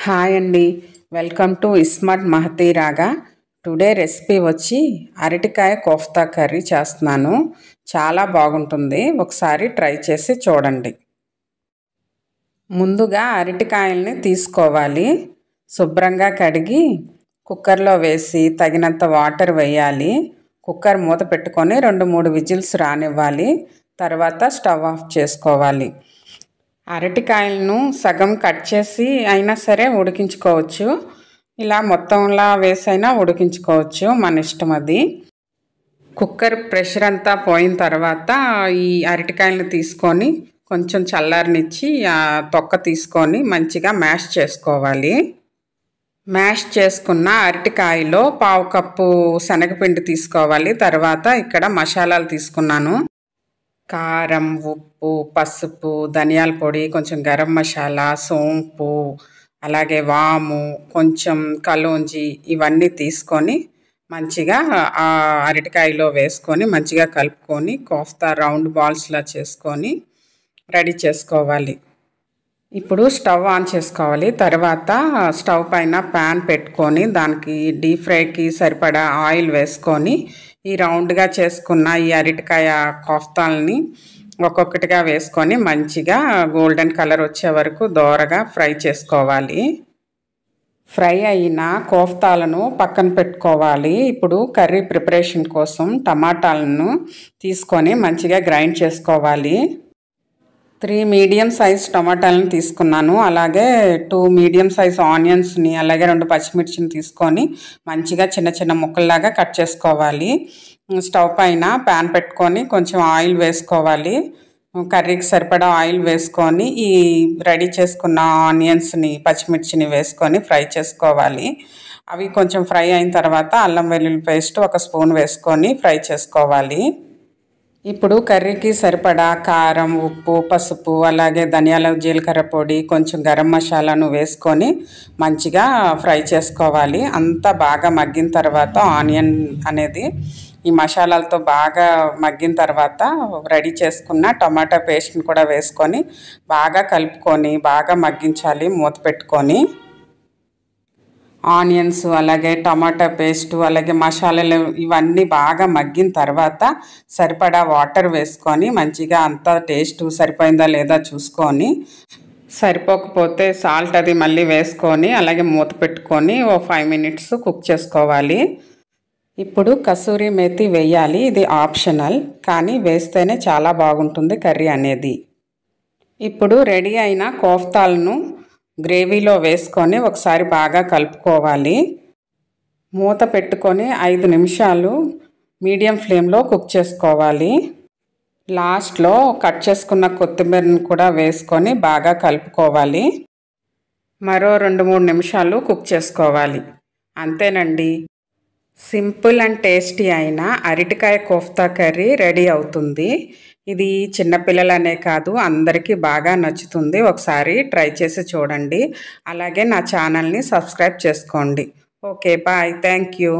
Hi అండి, welcome to iSmart Mahathi రాగా. Today recipe వచ్చి అరటికాయ కోఫ్తా కర్రీ చేస్తున్నాను. చాలా బాగుంటుంది, ఒకసారి ట్రై చేసి చూడండి. ముందుగా అరటికాయల్ని తీసుకోవాలి. శుభ్రంగా కడిగి కుక్కర్లో వేసి తగినంత వాటర్ వేయాలి. కుక్కర్ మూత పెట్టుకొని 2-3 విజిల్స్ రానివ్వాలి. తర్వాత స్టవ్ ఆఫ్ చేసుకోవాలి. అరటికాయలను సగం కట్ చేసి అయినా సరే ఉడికించుకోవచ్చు, ఇలా మొత్తంలా వేసైనా ఉడికించుకోవచ్చు, మన ఇష్టం అది. కుక్కర్ ప్రెషర్ అంతా పోయిన తర్వాత ఈ అరటికాయలను తీసుకొని కొంచెం చల్లారనిచ్చి ఆ తొక్క తీసుకొని మంచిగా మ్యాష్ చేసుకోవాలి. మ్యాష్ చేసుకున్న అరటికాయలో 1/2 కప్పు శనగపిండి తీసుకోవాలి. తర్వాత ఇక్కడ మసాలాలు తీసుకున్నాను. కారం, ఉప్పు, పసుపు, ధనియాల పొడి, కొంచెం గరం మసాలా, సోంపు, అలాగే వాము, కొంచెం కలోంజి, ఇవన్నీ తీసుకొని మంచిగా ఆ అరటికాయలో వేసుకొని మంచిగా కలుపుకొని కోఫ్తా రౌండ్ బాల్స్లా చేసుకొని రెడీ చేసుకోవాలి. ఇప్పుడు స్టవ్ ఆన్ చేసుకోవాలి. తర్వాత స్టవ్ పైన ప్యాన్ పెట్టుకొని దానికి డీప్ ఫ్రైకి సరిపడా ఆయిల్ వేసుకొని ఈ రౌండ్గా చేసుకున్న ఈ అరటికాయ కోఫ్తాలని ఒక్కొక్కటిగా వేసుకొని మంచిగా గోల్డెన్ కలర్ వచ్చే వరకు దోరగా ఫ్రై చేసుకోవాలి. ఫ్రై అయిన కోఫ్తాలను పక్కన పెట్టుకోవాలి. ఇప్పుడు కర్రీ ప్రిపరేషన్ కోసం టమాటాలను తీసుకొని మంచిగా గ్రైండ్ చేసుకోవాలి. 3 మీడియం సైజ్ టమాటాలను తీసుకున్నాను. అలాగే 2 మీడియం సైజ్ ఆనియన్స్ని, అలాగే 2 పచ్చిమిర్చిని తీసుకొని మంచిగా చిన్న చిన్న ముక్కల్లాగా కట్ చేసుకోవాలి. స్టవ్ పైన ప్యాన్ పెట్టుకొని కొంచెం ఆయిల్ వేసుకోవాలి. కర్రీకి సరిపడా ఆయిల్ వేసుకొని ఈ రెడీ చేసుకున్న ఆనియన్స్ని, పచ్చిమిర్చిని వేసుకొని ఫ్రై చేసుకోవాలి. అవి కొంచెం ఫ్రై అయిన తర్వాత అల్లం వెల్లుల్లి పేస్ట్ 1 స్పూన్ వేసుకొని ఫ్రై చేసుకోవాలి. ఇప్పుడు కర్రీకి సరిపడా కారం, ఉప్పు, పసుపు, అలాగే ధనియాల జీలకర్ర పొడి, కొంచెం గరం మసాలాను వేసుకొని మంచిగా ఫ్రై చేసుకోవాలి. అంతా బాగా మగ్గిన తర్వాత ఆనియన్ అనేది ఈ మసాలాలతో బాగా మగ్గిన తర్వాత రెడీ చేసుకున్న టమాటా పేస్ట్ని కూడా వేసుకొని బాగా కలుపుకొని బాగా మగ్గించాలి మూత పెట్టుకొని. ఆనియన్స్, అలాగే టమాటా పేస్టు, అలాగే మసాలాలు ఇవన్నీ బాగా మగ్గిన తర్వాత సరిపడా వాటర్ వేసుకొని మంచిగా అంతా టేస్ట్ సరిపోయిందా లేదా చూసుకొని, సరిపోకపోతే సాల్ట్ అది మళ్ళీ వేసుకొని అలాగే మూత పెట్టుకొని 5 మినిట్స్ కుక్ చేసుకోవాలి. ఇప్పుడు కసూరి మేతి వేయాలి. ఇది ఆప్షనల్, కానీ వేస్తేనే చాలా బాగుంటుంది కర్రీ అనేది. ఇప్పుడు రెడీ అయిన కోఫ్తాలను గ్రేవీలో వేసుకొని ఒకసారి బాగా కలుపుకోవాలి. మూత పెట్టుకొని 5 నిమిషాలు మీడియం ఫ్లేమ్లో కుక్ చేసుకోవాలి. లాస్ట్లో కట్ చేసుకున్న కొత్తిమీరని కూడా వేసుకొని బాగా కలుపుకోవాలి. మరో 2-3 నిమిషాలు కుక్ చేసుకోవాలి. అంతేనండి, సింపుల్ అండ్ టేస్టీ అయిన అరటికాయ కోఫ్తా కర్రీ రెడీ అవుతుంది. ఇది చిన్నపిల్లలనే కాదు అందరికీ బాగా నచ్చుతుంది. ఒకసారి ట్రై చేసి చూడండి. అలాగే నా ఛానల్ని సబ్స్క్రైబ్ చేసుకోండి. Okay, bye, thank you.